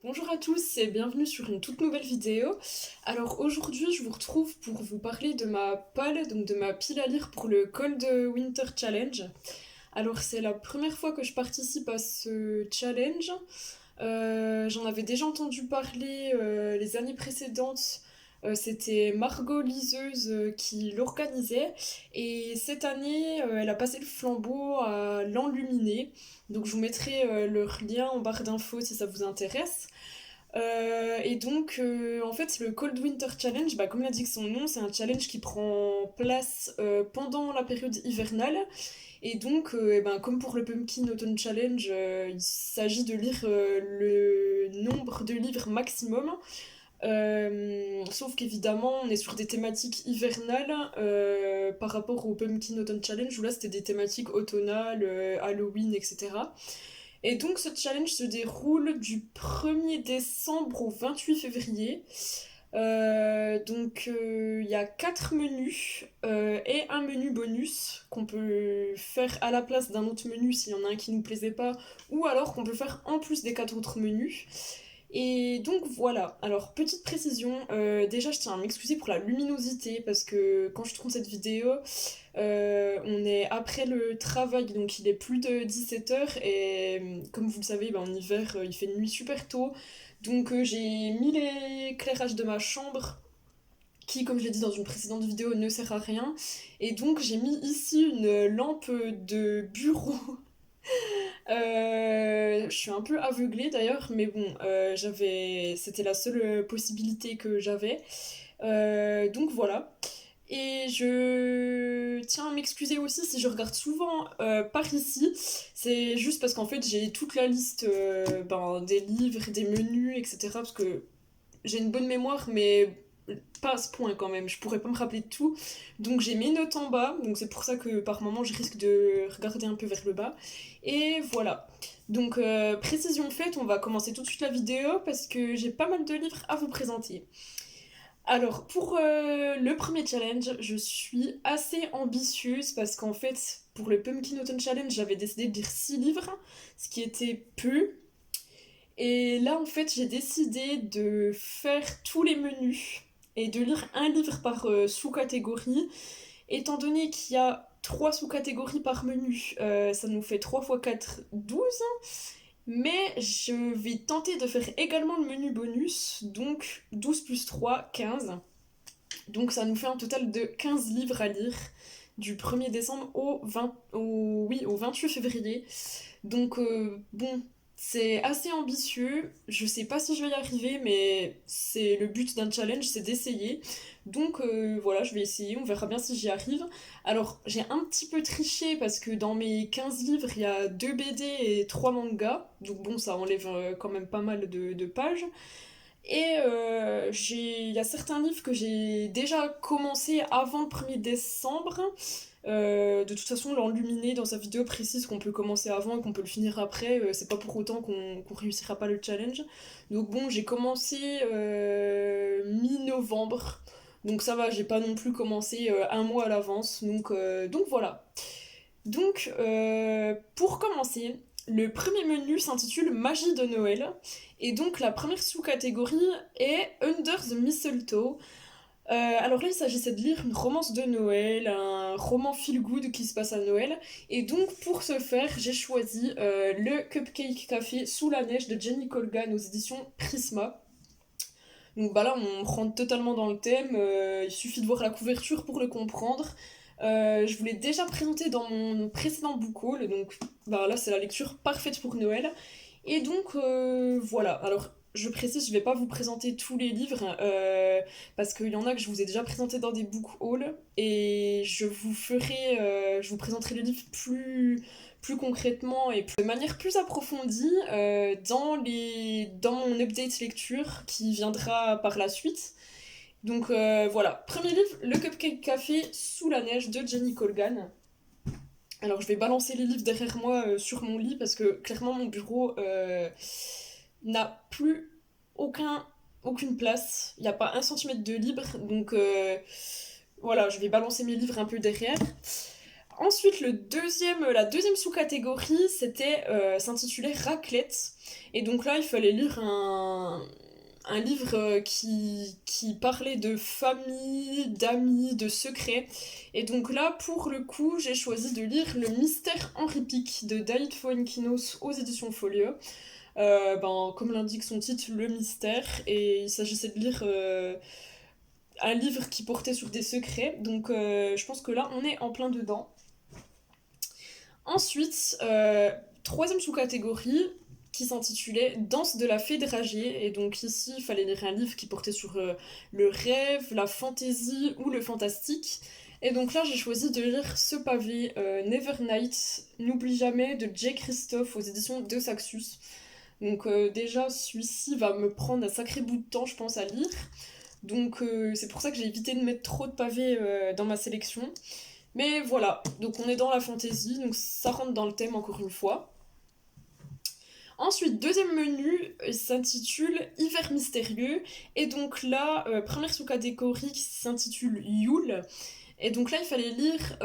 Bonjour à tous et bienvenue sur une toute nouvelle vidéo. Alors aujourd'hui je vous retrouve pour vous parler de ma palle, donc de ma pile à lire pour le Cold Winter Challenge. Alors c'est la première fois que je participe à ce challenge. J'en avais déjà entendu parler les années précédentes. C'était Margot Liseuse qui l'organisait et cette année elle a passé le flambeau à l'enluminé. Donc je vous mettrai leur lien en barre d'infos si ça vous intéresse. En fait, le Cold Winter Challenge, comme l'indique son nom, c'est un challenge qui prend place pendant la période hivernale. Et donc, comme pour le Pumpkin Autumn Challenge, il s'agit de lire le nombre de livres maximum. Sauf qu'évidemment, on est sur des thématiques hivernales par rapport au Pumpkin Autumn Challenge, où là, c'était des thématiques automnales, Halloween, etc. Et donc ce challenge se déroule du 1er décembre au 28 février. Il y a 4 menus et un menu bonus qu'on peut faire à la place d'un autre menu s'il y en a un qui ne nous plaisait pas, ou alors qu'on peut faire en plus des 4 autres menus. Et donc voilà, alors petite précision, déjà je tiens à m'excuser pour la luminosité parce que quand je tourne cette vidéo, on est après le travail, donc il est plus de 17 h et comme vous le savez, en hiver il fait nuit super tôt, donc j'ai mis l'éclairage de ma chambre qui, comme je l'ai dit dans une précédente vidéo, ne sert à rien, et donc j'ai mis ici une lampe de bureau. Je suis un peu aveuglée d'ailleurs, mais bon, c'était la seule possibilité que j'avais. Donc voilà. Et je tiens à m'excuser aussi si je regarde souvent par ici. C'est juste parce qu'en fait j'ai toute la liste des livres, des menus, etc. Parce que j'ai une bonne mémoire, mais pas à ce point quand même. Je pourrais pas me rappeler de tout. Donc j'ai mes notes en bas. Donc c'est pour ça que par moment je risque de regarder un peu vers le bas. Et voilà. Donc précision faite, on va commencer tout de suite la vidéo parce que j'ai pas mal de livres à vous présenter. Alors, pour le premier challenge, je suis assez ambitieuse parce qu'en fait, pour le Pumpkin Autumn Challenge, j'avais décidé de lire 6 livres, ce qui était peu. Et là, en fait, j'ai décidé de faire tous les menus et de lire un livre par sous-catégorie. Étant donné qu'il y a 3 sous-catégories par menu, ça nous fait 3 x 4, 12. Mais je vais tenter de faire également le menu bonus, donc 12 plus 3, 15. Donc ça nous fait un total de 15 livres à lire du 1er décembre au 28 février. Donc bon, c'est assez ambitieux. Je sais pas si je vais y arriver, mais c'est le but d'un challenge, c'est d'essayer. Donc voilà, je vais essayer, on verra bien si j'y arrive. Alors j'ai un petit peu triché parce que dans mes 15 livres, il y a 2 BD et 3 mangas. Donc bon, ça enlève quand même pas mal de pages. Et il y a certains livres que j'ai déjà commencé avant le 1er décembre. De toute façon, l'enluminé dans sa vidéo précise qu'on peut commencer avant et qu'on peut le finir après. C'est pas pour autant qu'on réussira pas le challenge. Donc bon, j'ai commencé mi-novembre. Donc ça va, j'ai pas non plus commencé un mois à l'avance. Donc voilà. Donc, pour commencer, le premier menu s'intitule Magie de Noël. Et donc, la première sous-catégorie est Under the Mistletoe. Alors là, il s'agissait de lire une romance de Noël, un roman feel-good qui se passe à Noël. Et donc, pour ce faire, j'ai choisi le Cupcake Café sous la neige de Jenny Colgan aux éditions Prisma. Donc là, on rentre totalement dans le thème. Il suffit de voir la couverture pour le comprendre. Je vous l'ai déjà présenté dans mon précédent book haul, donc là c'est la lecture parfaite pour Noël. Et donc voilà, alors je précise, je vais pas vous présenter tous les livres parce qu'il y en a que je vous ai déjà présenté dans des book hauls et je vous présenterai les livres plus concrètement et de manière plus approfondie dans mon update lecture qui viendra par la suite. Donc voilà, premier livre, Le Cupcake Café sous la neige de Jenny Colgan. Alors je vais balancer les livres derrière moi sur mon lit parce que clairement mon bureau n'a plus aucune place. Il n'y a pas un centimètre de libre, donc voilà, je vais balancer mes livres un peu derrière. Ensuite, la deuxième sous-catégorie, s'intitulait Raclette. Et donc là, il fallait lire un livre qui parlait de famille, d'amis, de secrets. Et donc là, pour le coup, j'ai choisi de lire Le Mystère Henri Pic de David Fuenquinos aux éditions Folio. Comme l'indique son titre, Le Mystère. Et il s'agissait de lire un livre qui portait sur des secrets. Donc je pense que là, on est en plein dedans. Ensuite, troisième sous-catégorie qui s'intitulait Danse de la fée dragée. Et donc ici, il fallait lire un livre qui portait sur le rêve, la fantaisie ou le fantastique. Et donc là, j'ai choisi de lire ce pavé, Nevernight, N'oublie jamais, de J. Christophe aux éditions de Saxus. Donc déjà, celui-ci va me prendre un sacré bout de temps, je pense, à lire. Donc c'est pour ça que j'ai évité de mettre trop de pavés dans ma sélection. Mais voilà, donc on est dans la fantaisie, donc ça rentre dans le thème encore une fois. Ensuite, deuxième menu, il s'intitule Hiver mystérieux. Et donc là, première sous-catégorie qui s'intitule Yule. Et donc là, il fallait lire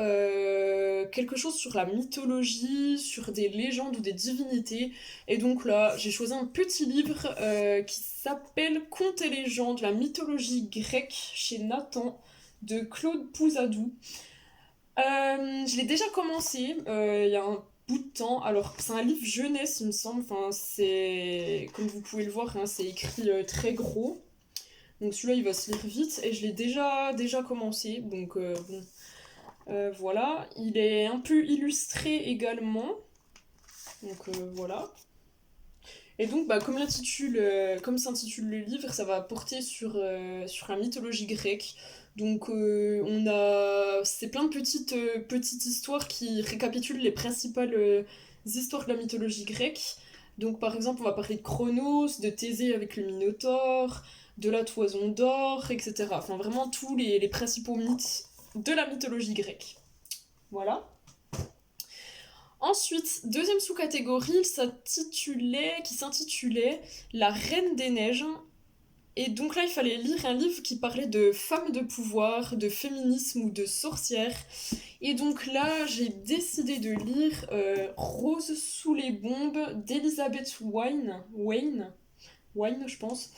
quelque chose sur la mythologie, sur des légendes ou des divinités. Et donc là, j'ai choisi un petit livre qui s'appelle Contes et légendes, la mythologie grecque chez Nathan de Claude Pouzadou. Je l'ai déjà commencé il y a un bout de temps. Alors, c'est un livre jeunesse, il me semble. Enfin, c'est comme vous pouvez le voir, hein, c'est écrit très gros. Donc celui-là, il va se lire vite. Et je l'ai déjà commencé. Donc bon, voilà. Il est un peu illustré également. Donc voilà. Et donc, comme s'intitule le livre, ça va porter sur la mythologie grecque. Donc, c'est plein de petites histoires qui récapitulent les principales histoires de la mythologie grecque. Donc, par exemple, on va parler de Chronos, de Thésée avec le Minotaure, de la Toison d'Or, etc. Enfin, vraiment tous les principaux mythes de la mythologie grecque. Voilà. Ensuite, deuxième sous-catégorie qui s'intitulait La Reine des Neiges. Et donc là, il fallait lire un livre qui parlait de femmes de pouvoir, de féminisme ou de sorcières. Et donc là, j'ai décidé de lire Rose sous les bombes d'Elizabeth Wayne, je pense.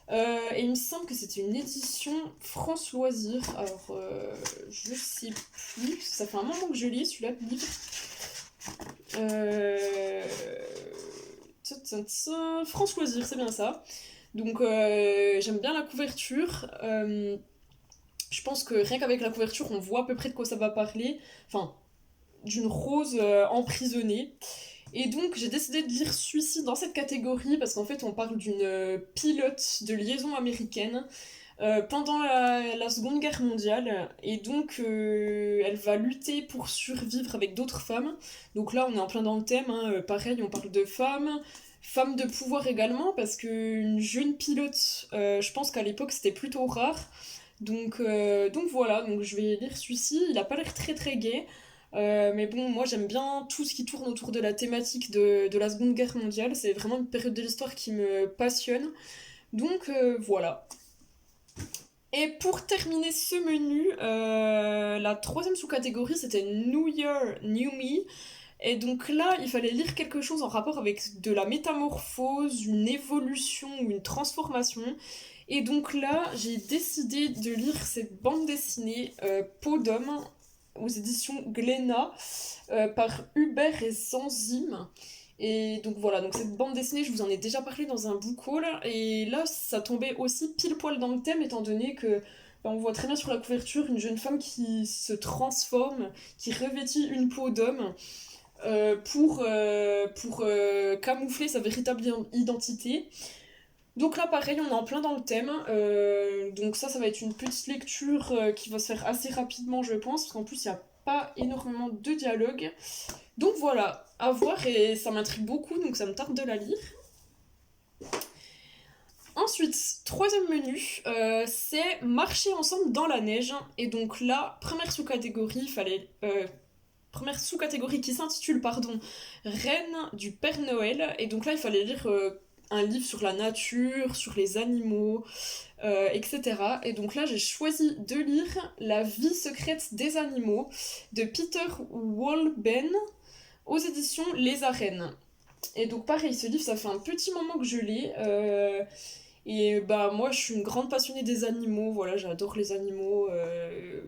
Et il me semble que c'était une édition France Loisirs. Alors, je sais plus, parce que ça fait un moment que je lis celui-là de livre. France Loisirs, c'est bien ça. Donc j'aime bien la couverture. Je pense que rien qu'avec la couverture, on voit à peu près de quoi ça va parler. Enfin, d'une rose emprisonnée. Et donc j'ai décidé de lire celui-ci dans cette catégorie parce qu'en fait on parle d'une pilote de liaison américaine pendant la Seconde Guerre mondiale. Et donc elle va lutter pour survivre avec d'autres femmes. Donc là on est en plein dans le thème, hein. Pareil, on parle de femmes de pouvoir également, parce qu'une jeune pilote, je pense qu'à l'époque c'était plutôt rare. Donc voilà, donc je vais lire celui-ci. Il a pas l'air très très gai. Mais bon, moi j'aime bien tout ce qui tourne autour de la thématique de la Seconde Guerre mondiale. C'est vraiment une période de l'histoire qui me passionne. Donc voilà. Et pour terminer ce menu, la troisième sous-catégorie c'était New Year, New Me. Et donc là, il fallait lire quelque chose en rapport avec de la métamorphose, une évolution ou une transformation. Et donc là, j'ai décidé de lire cette bande dessinée Peau d'homme aux éditions Glénat par Hubert et Sanzim. Et donc voilà, donc cette bande dessinée, je vous en ai déjà parlé dans un book haul. Et là, ça tombait aussi pile poil dans le thème, étant donné que on voit très bien sur la couverture une jeune femme qui se transforme, qui revêtit une peau d'homme pour camoufler sa véritable identité. Donc là, pareil, on est en plein dans le thème. Donc ça va être une petite lecture qui va se faire assez rapidement, je pense, parce qu'en plus, il n'y a pas énormément de dialogue. Donc voilà, à voir, et ça m'intrigue beaucoup, donc ça me tarde de la lire. Ensuite, troisième menu, c'est marcher ensemble dans la neige. Et donc là, première sous-catégorie qui s'intitule Reine du Père Noël. Et donc là, il fallait lire un livre sur la nature, sur les animaux, etc. Et donc là, j'ai choisi de lire La vie secrète des animaux de Peter Wolleben aux éditions Les Arènes. Et donc pareil, ce livre, ça fait un petit moment que je l'ai. Et bah moi, je suis une grande passionnée des animaux. Voilà, j'adore les animaux.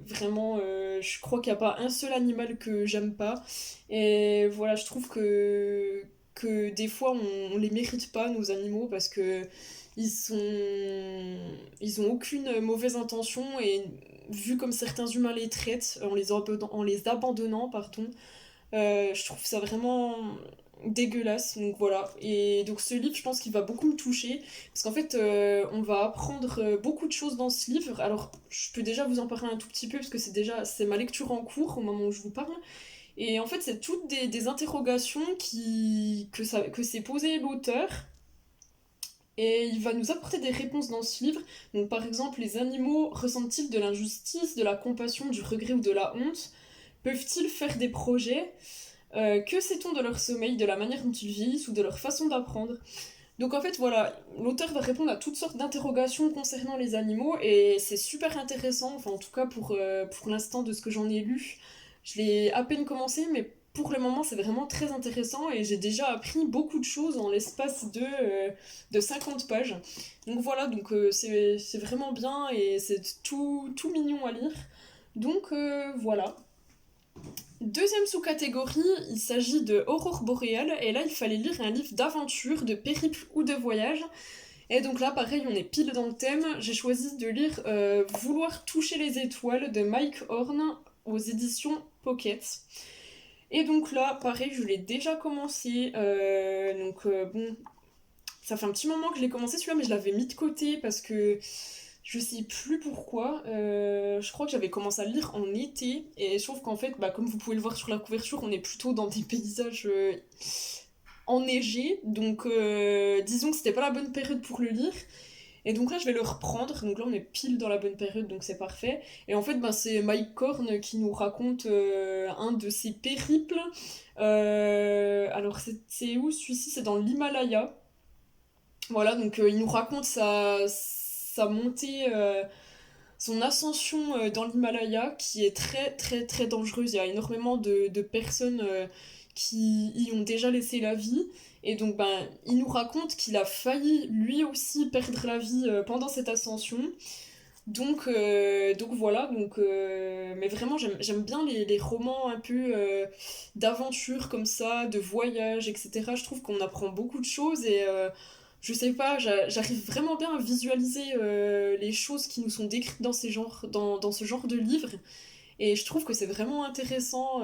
Vraiment, je crois qu'il n'y a pas un seul animal que j'aime pas. Et voilà, je trouve que des fois, on les mérite pas, nos animaux, parce que ils ont aucune mauvaise intention. Et vu comme certains humains les traitent, en les abandonnant, pardon, je trouve ça vraiment dégueulasse, donc voilà. Et donc ce livre, je pense qu'il va beaucoup me toucher, parce qu'en fait, on va apprendre beaucoup de choses dans ce livre. Alors, je peux déjà vous en parler un tout petit peu, parce que c'est ma lecture en cours au moment où je vous parle. Et en fait, c'est toutes des interrogations que s'est posé l'auteur, et il va nous apporter des réponses dans ce livre. Donc par exemple, les animaux ressentent-ils de l'injustice, de la compassion, du regret ou de la honte? Peuvent-ils faire des projets? Que sait-on de leur sommeil, de la manière dont ils vieillissent ou de leur façon d'apprendre? Donc en fait voilà, l'auteur va répondre à toutes sortes d'interrogations concernant les animaux et c'est super intéressant, enfin en tout cas pour l'instant de ce que j'en ai lu. Je l'ai à peine commencé mais pour le moment c'est vraiment très intéressant et j'ai déjà appris beaucoup de choses en l'espace de 50 pages. Donc voilà, donc c'est vraiment bien et c'est tout mignon à lire. Donc voilà. Deuxième sous-catégorie, il s'agit de Aurore boréale, et là il fallait lire un livre d'aventure, de périple ou de voyage. Et donc là, pareil, on est pile dans le thème. J'ai choisi de lire Vouloir toucher les étoiles de Mike Horn aux éditions Pocket. Et donc là, pareil, je l'ai déjà commencé. Bon, ça fait un petit moment que je l'ai commencé celui-là, mais je l'avais mis de côté parce que je sais plus pourquoi. Je crois que j'avais commencé à le lire en été. Et je trouve qu'en fait, bah, comme vous pouvez le voir sur la couverture, on est plutôt dans des paysages enneigés. Donc disons que c'était pas la bonne période pour le lire. Et donc là, je vais le reprendre. Donc là, on est pile dans la bonne période, donc c'est parfait. Et en fait, bah, c'est Mike Horn qui nous raconte un de ses périples. Alors, c'est où celui-ci? C'est dans l'Himalaya. Voilà, donc il nous raconte sa montée, son ascension dans l'Himalaya, qui est très très très dangereuse. Il y a énormément de personnes qui y ont déjà laissé la vie. Et donc, ben, il nous raconte qu'il a failli lui aussi perdre la vie pendant cette ascension. Donc voilà, mais vraiment j'aime bien les romans un peu d'aventure comme ça, de voyage, etc. Je trouve qu'on apprend beaucoup de choses et je sais pas, j'arrive vraiment bien à visualiser les choses qui nous sont décrites dans ce genre de livre. Et je trouve que c'est vraiment intéressant.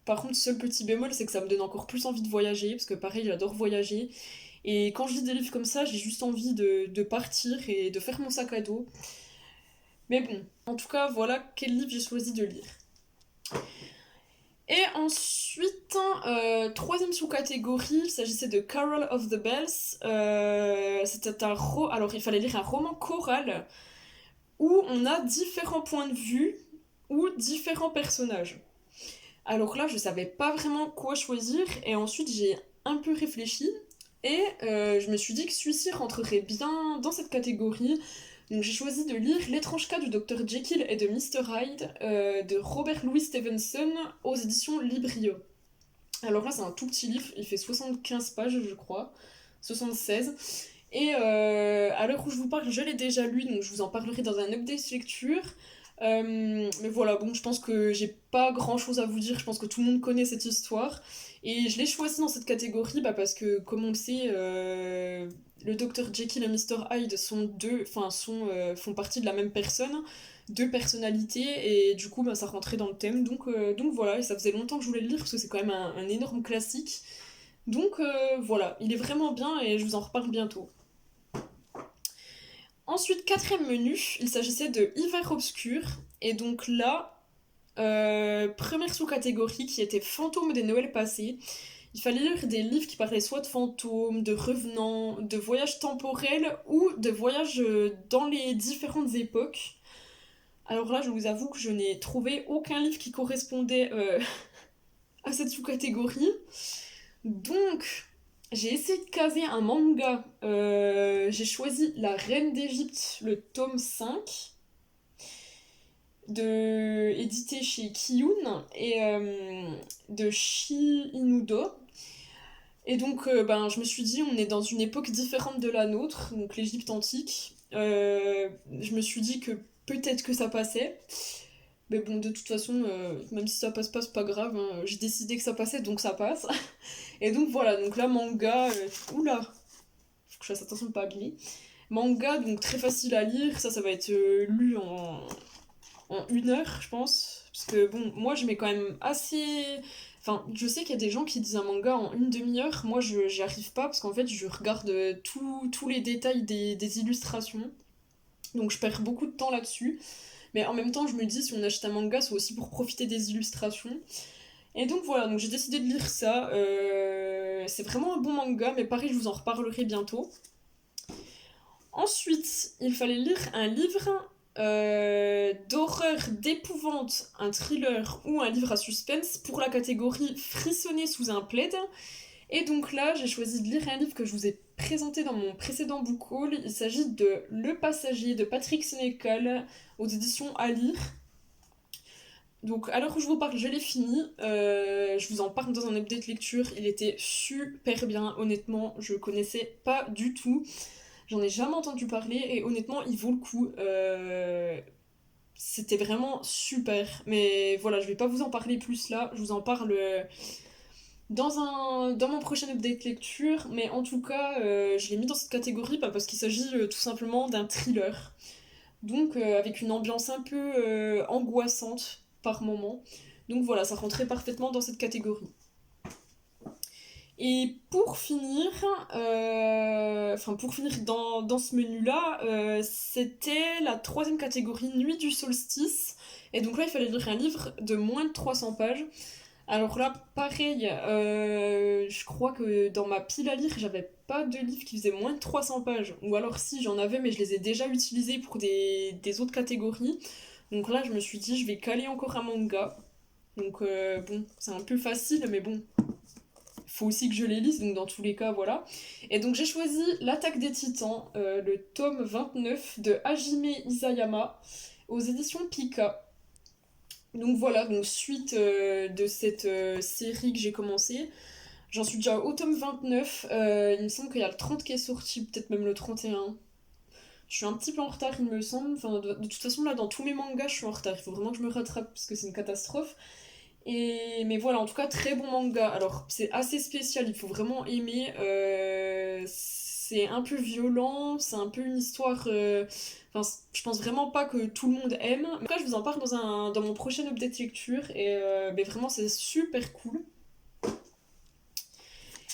Par contre, seul petit bémol, c'est que ça me donne encore plus envie de voyager, parce que pareil, j'adore voyager. Et quand je lis des livres comme ça, j'ai juste envie de partir et de faire mon sac à dos. Mais bon, en tout cas, voilà quel livre j'ai choisi de lire. Et ensuite, troisième sous-catégorie, il s'agissait de Carol of the Bells. C'était alors il fallait lire un roman choral où on a différents points de vue ou différents personnages. Alors là, je savais pas vraiment quoi choisir et ensuite j'ai un peu réfléchi et je me suis dit que celui-ci rentrerait bien dans cette catégorie. Donc j'ai choisi de lire L'étrange cas du Dr Jekyll et de Mr Hyde de Robert Louis Stevenson aux éditions Librio. Alors là, c'est un tout petit livre, il fait 75 pages, je crois, 76. Et à l'heure où je vous parle, je l'ai déjà lu, donc je vous en parlerai dans un update lecture. Mais voilà, bon, je pense que j'ai pas grand chose à vous dire, je pense que tout le monde connaît cette histoire. Et je l'ai choisi dans cette catégorie parce que, comme on le sait, le Dr Jekyll et Mr Hyde font partie de la même personne, deux personnalités, et du coup, bah, ça rentrait dans le thème. Donc voilà, et ça faisait longtemps que je voulais le lire parce que c'est quand même un énorme classique. Donc voilà, il est vraiment bien et je vous en reparle bientôt. Ensuite, quatrième menu, il s'agissait de Hiver obscur. Et donc là, première sous-catégorie qui était fantômes des Noëls passés. Il fallait lire des livres qui parlaient soit de fantômes, de revenants, de voyages temporels ou de voyages dans les différentes époques. Alors là, je vous avoue que je n'ai trouvé aucun livre qui correspondait à cette sous-catégorie. Donc, J'ai essayé de caser un manga. J'ai choisi La Reine d'Égypte, le tome 5 édité chez Kiyun et de Shi Inudo. Et donc, je me suis dit, on est dans une époque différente de la nôtre, donc l'Égypte antique. Je me suis dit que peut-être que ça passait. Mais bon, de toute façon, même si ça passe pas, c'est pas grave, hein. J'ai décidé que ça passait, donc ça passe. Et donc voilà, donc là, manga. Oula, faut que je fasse attention de pas abîmer. Manga, donc très facile à lire. Ça va être lu en 1 heure, je pense. Parce que bon, moi, je mets quand même assez. Enfin, je sais qu'il y a des gens qui disent un manga en une demi-heure. Moi, j'y arrive pas parce qu'en fait, je regarde tous les détails des illustrations. Donc, je perds beaucoup de temps là-dessus. Mais en même temps, je me dis, si on achète un manga, c'est aussi pour profiter des illustrations. Et donc voilà, donc j'ai décidé de lire ça. C'est vraiment un bon manga, mais pareil, je vous en reparlerai bientôt. Ensuite, il fallait lire un livre d'horreur, d'épouvante, un thriller ou un livre à suspense pour la catégorie frissonner sous un plaid. Et donc là, j'ai choisi de lire un livre que je vous ai présenté dans mon précédent book haul. Il s'agit de Le Passager de Patrick Sénécal aux éditions à lire. Donc à l'heure où je vous parle, je l'ai fini. Je vous en parle dans un update lecture. Il était super bien, honnêtement. Je connaissais pas du tout. J'en ai jamais entendu parler et honnêtement, il vaut le coup. C'était vraiment super. Mais voilà, je vais pas vous en parler plus là. Je vous en parle dans mon prochain update lecture. Mais en tout cas, je l'ai mis dans cette catégorie parce qu'il s'agit tout simplement d'un thriller. Donc avec une ambiance un peu angoissante par moment. Donc voilà, ça rentrait parfaitement dans cette catégorie. Et pour finir, pour finir dans ce menu-là, c'était la troisième catégorie, Nuit du solstice. Et donc là, il fallait lire un livre de moins de 300 pages. Alors là, pareil, je crois que dans ma pile à lire, j'avais pas de livre qui faisait moins de 300 pages. Ou alors si, j'en avais, mais je les ai déjà utilisés pour des autres catégories. Donc là, je me suis dit, je vais caler encore un manga. Donc bon, c'est un peu facile, mais bon, faut aussi que je les lise, donc dans tous les cas, voilà. Et donc j'ai choisi L'Attaque des Titans, le tome 29 de Hajime Isayama, aux éditions Pika. Donc voilà, donc suite de cette série que j'ai commencée, j'en suis déjà au tome 29, il me semble qu'il y a le 30 qui est sorti, peut-être même le 31. Je suis un petit peu en retard, il me semble. Enfin, de toute façon, là, dans tous mes mangas, je suis en retard. Il faut vraiment que je me rattrape parce que c'est une catastrophe. Mais voilà, en tout cas, très bon manga. Alors, c'est assez spécial, il faut vraiment aimer. C'est un peu violent, c'est un peu une histoire. Enfin, je pense vraiment pas que tout le monde aime. Mais en tout cas, je vous en parle dans mon prochain update lecture. Et mais vraiment, c'est super cool.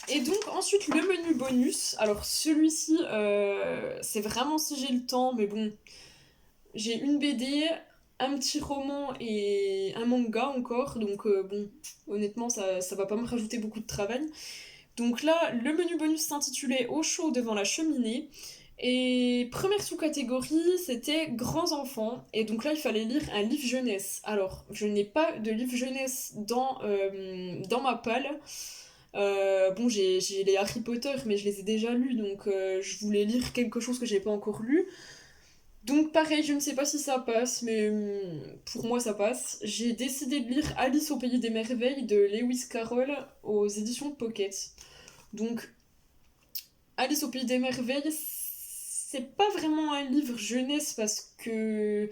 Et donc, ensuite, le menu bonus. Alors, celui-ci, c'est vraiment si j'ai le temps, mais bon, j'ai une BD, un petit roman et un manga encore, donc bon, honnêtement, ça va pas me rajouter beaucoup de travail. Donc là, le menu bonus s'intitulait Au chaud devant la cheminée. Et première sous-catégorie, c'était grands enfants. Et donc là, il fallait lire un livre jeunesse. Alors, je n'ai pas de livre jeunesse dans ma palle. Bon, j'ai les Harry Potter, mais je les ai déjà lus, donc je voulais lire quelque chose que j'ai pas encore lu. Donc pareil, je ne sais pas si ça passe, mais pour moi ça passe. J'ai décidé de lire Alice au pays des merveilles de Lewis Carroll aux éditions Pocket. Donc Alice au pays des merveilles, c'est pas vraiment un livre jeunesse parce que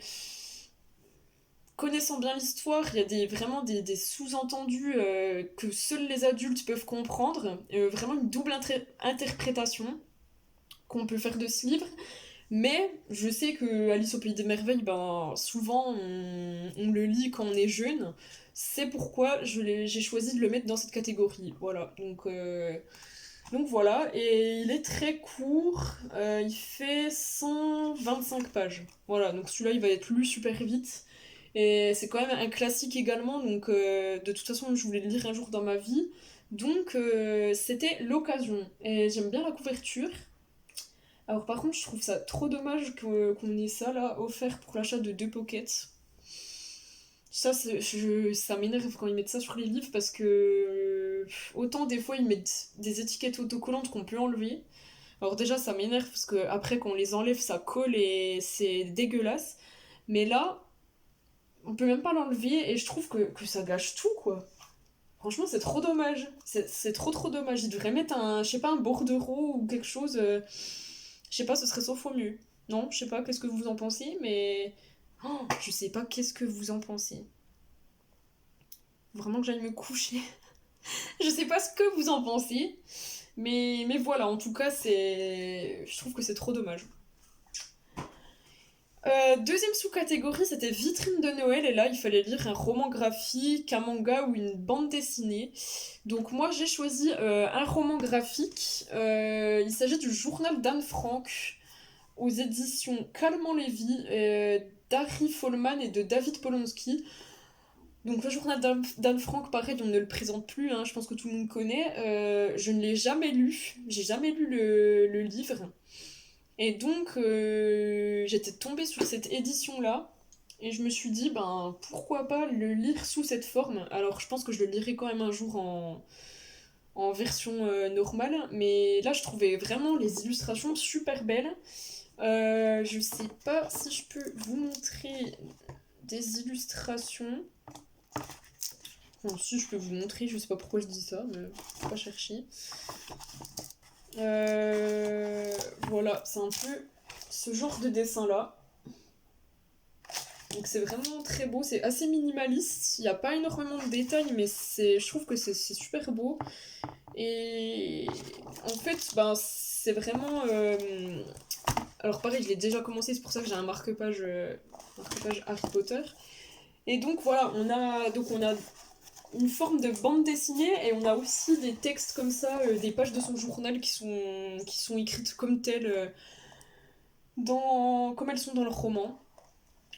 connaissant bien l'histoire, il y a vraiment des sous-entendus que seuls les adultes peuvent comprendre. Vraiment une double interprétation qu'on peut faire de ce livre. Mais je sais que Alice au Pays des Merveilles, ben, souvent on le lit quand on est jeune. C'est pourquoi j'ai choisi de le mettre dans cette catégorie. Voilà, donc voilà. Et il est très court, il fait 125 pages. Voilà, donc celui-là il va être lu super vite. Et c'est quand même un classique également, donc de toute façon je voulais le lire un jour dans ma vie. Donc c'était l'occasion. Et j'aime bien la couverture. Alors par contre, je trouve ça trop dommage qu'on ait ça là offert pour l'achat de 2 pockets. Ça m'énerve quand ils mettent ça sur les livres parce que autant des fois ils mettent des étiquettes autocollantes qu'on peut enlever. Alors déjà ça m'énerve parce que après quand on les enlève ça colle et c'est dégueulasse. Mais là, on peut même pas l'enlever et je trouve que ça gâche tout quoi. Franchement c'est trop dommage. C'est trop dommage. Ils devraient mettre un, je sais pas, un bordereau ou quelque chose. Je sais pas, ce serait 100 fois mieux. Non, je sais pas, qu'est-ce que vous en pensez, mais... Oh, je sais pas qu'est-ce que vous en pensez. Vraiment que j'aille me coucher. Je sais pas ce que vous en pensez, mais voilà, en tout cas, c'est... Je trouve que c'est trop dommage. Deuxième sous-catégorie, c'était vitrine de Noël, et là, il fallait lire un roman graphique, un manga ou une bande dessinée. Donc moi, j'ai choisi un roman graphique. Il s'agit du journal d'Anne Frank, aux éditions Calmant Lévy, d'Harry Folman et de David Polonsky. Donc le journal d'Anne Frank, pareil, on ne le présente plus, hein, je pense que tout le monde connaît. Je ne l'ai jamais lu, j'ai jamais lu le livre. Et donc j'étais tombée sur cette édition-là, et je me suis dit, ben pourquoi pas le lire sous cette forme. Alors je pense que je le lirai quand même un jour en version normale, mais là je trouvais vraiment les illustrations super belles. Je sais pas si je peux vous montrer des illustrations. Bon, si je peux vous montrer, je sais pas pourquoi je dis ça, mais faut pas chercher. Voilà, c'est un peu ce genre de dessin là. Donc c'est vraiment très beau, c'est assez minimaliste, il n'y a pas énormément de détails, mais je trouve que c'est super beau. Et en fait, ben, c'est vraiment... Alors pareil, je l'ai déjà commencé, c'est pour ça que j'ai un marque-page Harry Potter. Et donc voilà, on a une forme de bande dessinée et on a aussi des textes comme ça, des pages de son journal qui sont écrites comme telles, comme elles sont dans le roman.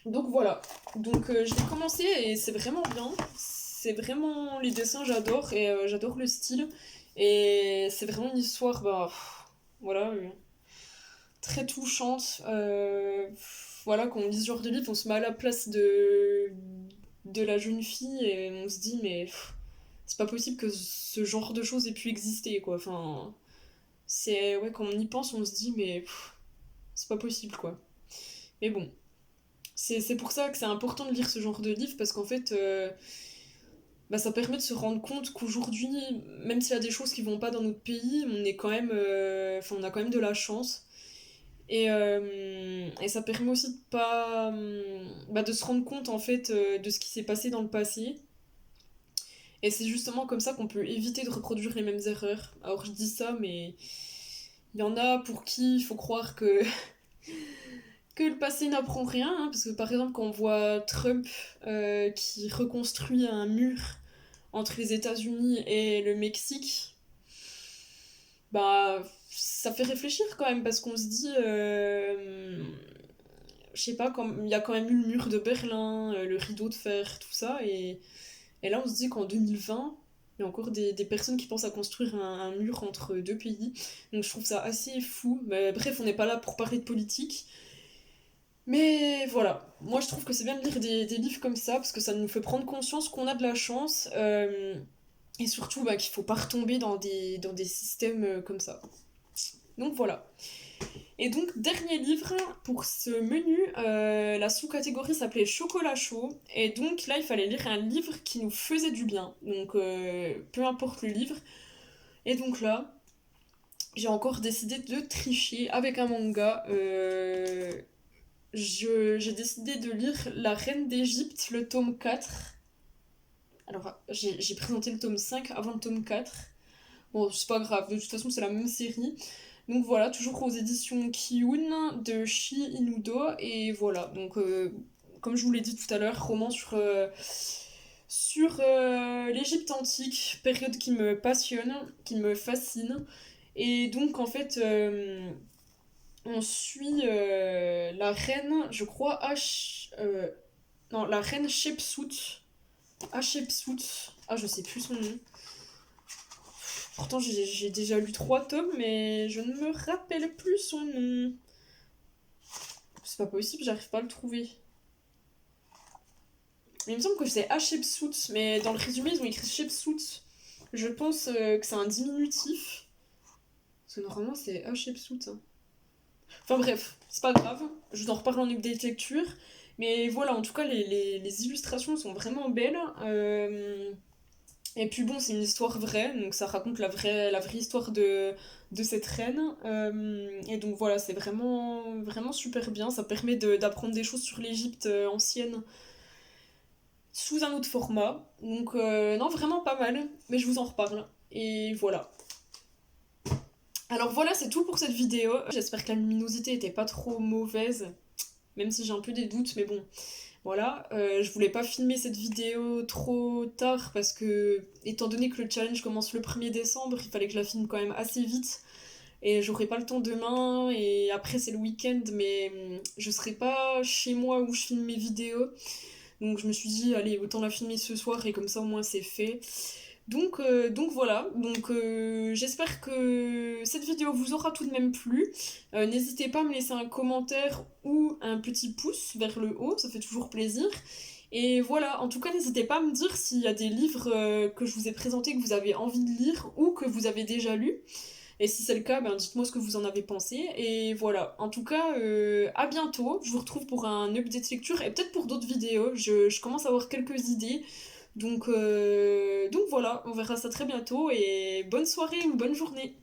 Donc voilà, donc je l'ai commencé et c'est vraiment bien. C'est vraiment les dessins, j'adore et j'adore le style. Et c'est vraiment une histoire, bah voilà, très touchante. Voilà, quand on lit ce genre de livre, on se met à la place de la jeune fille et on se dit, mais c'est pas possible que ce genre de choses ait pu exister, quoi. Enfin, ouais, quand on y pense, on se dit, mais c'est pas possible, quoi. Mais bon, c'est pour ça que c'est important de lire ce genre de livre parce qu'en fait, bah, ça permet de se rendre compte qu'aujourd'hui, même s'il y a des choses qui vont pas dans notre pays, on est quand même, enfin, on a quand même de la chance. Et ça permet aussi de pas, bah, de se rendre compte en fait de ce qui s'est passé dans le passé. Et c'est justement comme ça qu'on peut éviter de reproduire les mêmes erreurs. Alors je dis ça, mais il y en a pour qui il faut croire que le passé n'apprend rien, hein, parce que par exemple quand on voit Trump qui reconstruit un mur entre les États-Unis et le Mexique, bah ça fait réfléchir quand même parce qu'on se dit je sais pas, il y a quand même eu le mur de Berlin, le rideau de fer, tout ça, et là on se dit qu'en 2020, il y a encore des personnes qui pensent à construire un mur entre deux pays. Donc je trouve ça assez fou. Mais bref, on n'est pas là pour parler de politique. Mais voilà, moi je trouve que c'est bien de lire des livres comme ça, parce que ça nous fait prendre conscience qu'on a de la chance, et surtout bah, qu'il faut pas retomber dans des systèmes comme ça. Donc voilà. Et donc, dernier livre pour ce menu, la sous-catégorie s'appelait Chocolat chaud. Et donc là, il fallait lire un livre qui nous faisait du bien. Donc, peu importe le livre. Et donc là, j'ai encore décidé de tricher avec un manga. J'ai décidé de lire La Reine d'Égypte, le tome 4. Alors, j'ai présenté le tome 5 avant le tome 4. Bon, c'est pas grave, de toute façon, c'est la même série. Donc voilà, toujours aux éditions Kiyun de Shi Inudo. Et voilà, donc comme je vous l'ai dit tout à l'heure, roman sur l'Égypte antique, période qui me passionne, qui me fascine. Et donc en fait, on suit la reine, je crois, non, la reine Shepsut. Hatshepsut. Ah, je sais plus son nom. Pourtant, j'ai déjà lu 3 tomes, mais je ne me rappelle plus son nom. C'est pas possible, j'arrive pas à le trouver. Mais il me semble que c'est Hatshepsut, mais dans le résumé, ils ont écrit Shepsut. Je pense que c'est un diminutif. Parce que normalement, c'est Hatshepsut, hein. Enfin bref, c'est pas grave, je vous en reparle en update lecture. Mais voilà, en tout cas, les illustrations sont vraiment belles. Et puis bon, c'est une histoire vraie, donc ça raconte la vraie histoire de cette reine. Et donc voilà, c'est vraiment, vraiment super bien. Ça permet d'apprendre des choses sur l'Égypte ancienne sous un autre format. Donc non, vraiment pas mal, mais je vous en reparle. Et voilà. Alors voilà, c'est tout pour cette vidéo. J'espère que la luminosité était pas trop mauvaise, même si j'ai un peu des doutes, mais bon, voilà. Je voulais pas filmer cette vidéo trop tard parce que, étant donné que le challenge commence le 1er décembre, il fallait que je la filme quand même assez vite. Et j'aurai pas le temps demain, et après c'est le week-end, mais je serai pas chez moi où je filme mes vidéos. Donc je me suis dit, allez, autant la filmer ce soir, et comme ça au moins c'est fait. Donc voilà, j'espère que cette vidéo vous aura tout de même plu. N'hésitez pas à me laisser un commentaire ou un petit pouce vers le haut, ça fait toujours plaisir. Et voilà, en tout cas, n'hésitez pas à me dire s'il y a des livres que je vous ai présentés que vous avez envie de lire ou que vous avez déjà lus. Et si c'est le cas, ben dites-moi ce que vous en avez pensé. Et voilà, en tout cas, à bientôt. Je vous retrouve pour un update lecture et peut-être pour d'autres vidéos. Je commence à avoir quelques idées. Donc voilà, on verra ça très bientôt et bonne soirée ou bonne journée.